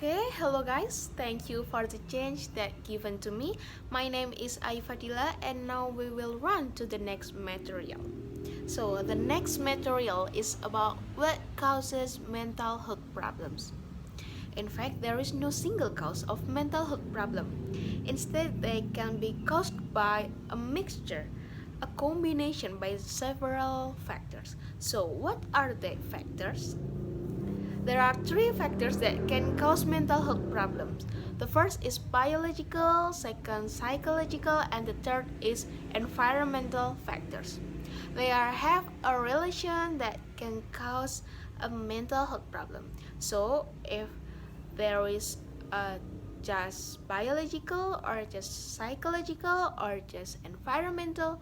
Okay, hello guys. Thank you for the chance that given to me. My name is Aifadila and now we will run to the next material. So the next material is about what causes mental health problems. In fact, there is no single cause of mental health problem. Instead, they can be caused by a mixture, a combination by several factors. So what are the factors? There are three factors that can cause mental health problems. The first is biological, second psychological, and the third is environmental factors. They have a relation that can cause a mental health problem. So if there is just biological or just psychological or just environmental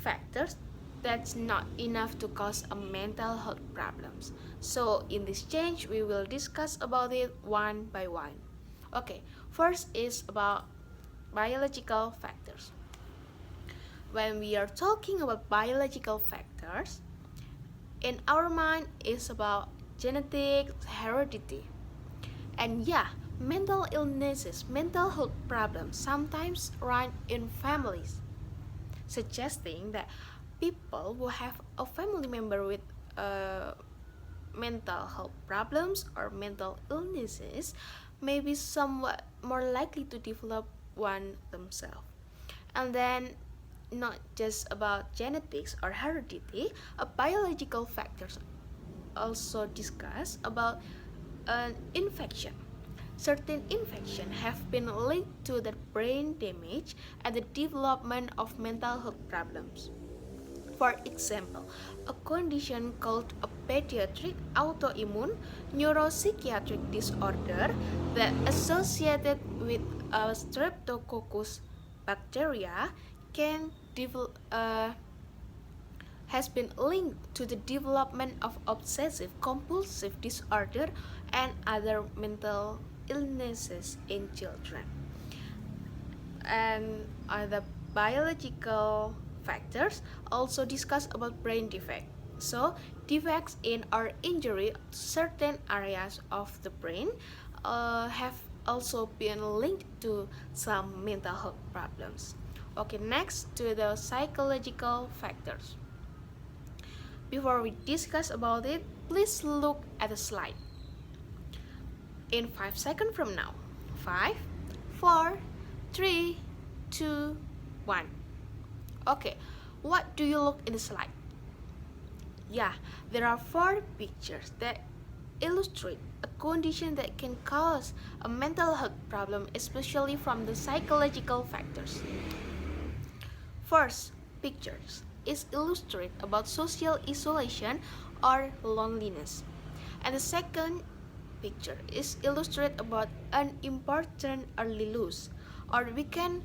factors, that's not enough to cause a mental health problems. So in this change we will discuss about it one by one. Okay, first is about biological factors. When we are talking about biological factors, in our mind is about genetic heredity. And yeah, mental illnesses, mental health problems sometimes run in families, suggesting that people who have a family member with mental health problems or mental illnesses may be somewhat more likely to develop one themselves. And then not just about genetics or heredity, biological factors also discuss about an infection. Certain infections have been linked to the brain damage and the development of mental health problems. For example, a condition called a pediatric autoimmune neuropsychiatric disorder that associated with a streptococcus bacteria can has been linked to the development of obsessive compulsive disorder and other mental illnesses in children. And other biological factors also discuss about brain defect. So defects in or injury to certain areas of the brain have also been linked to some mental health problems. Okay, next to the psychological factors. Before we discuss about it, please look at the slide. In 5 seconds from now. 5, 4, 3, 2, 1. Okay, what do you look in the slide? Yeah, there are 4 pictures that illustrate a condition that can cause a mental health problem, especially from the psychological factors. First pictures is illustrate about social isolation or loneliness. And the second picture is illustrate about an important early loss, or we can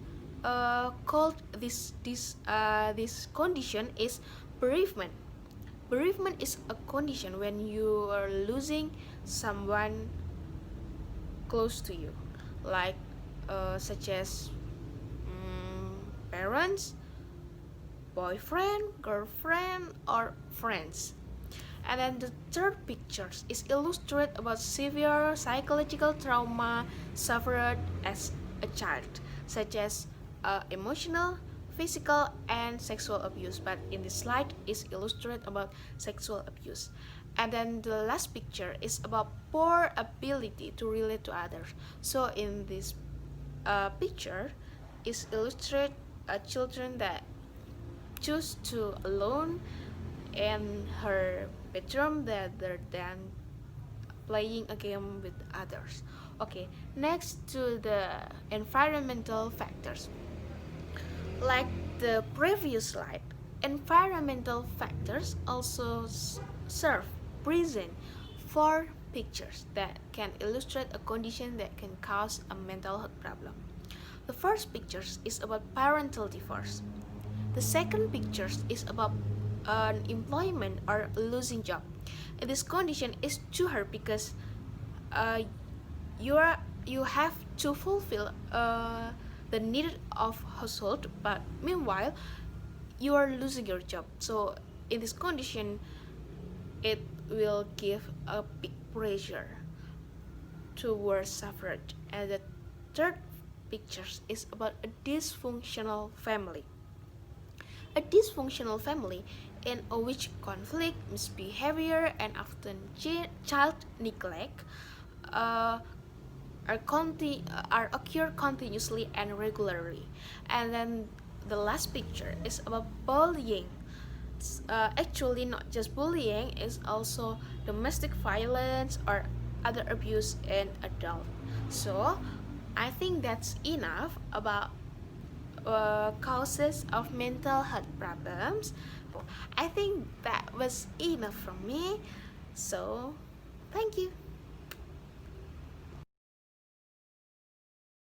call this condition is bereavement. Bereavement is a condition when you are losing someone close to you, like such as parents, boyfriend, girlfriend, or friends. And then the third picture is illustrate about severe psychological trauma suffered as a child, such as emotional, physical, and sexual abuse. But in this slide is illustrate about sexual abuse. And then the last picture is about poor ability to relate to others. So in this picture is illustrate children that choose to alone in her bedroom rather than playing a game with others. Okay, next to the environmental factors. Like the previous slide, environmental factors also serve present 4 pictures that can illustrate a condition that can cause a mental health problem. The first picture is about parental divorce. The second picture is about unemployment or losing job. And this condition is too hard because you have to fulfill the need of household, but meanwhile you are losing your job. So in this condition, it will give a big pressure. two were suffered, and the third picture is about a dysfunctional family. A dysfunctional family in which conflict, misbehavior, and often child neglect uh, are occur continuously and regularly. And then the last picture is about bullying. Actually, not just bullying, it's also domestic violence or other abuse in adult. So I think that's enough about causes of mental health problems. I think that was enough from me. So thank you.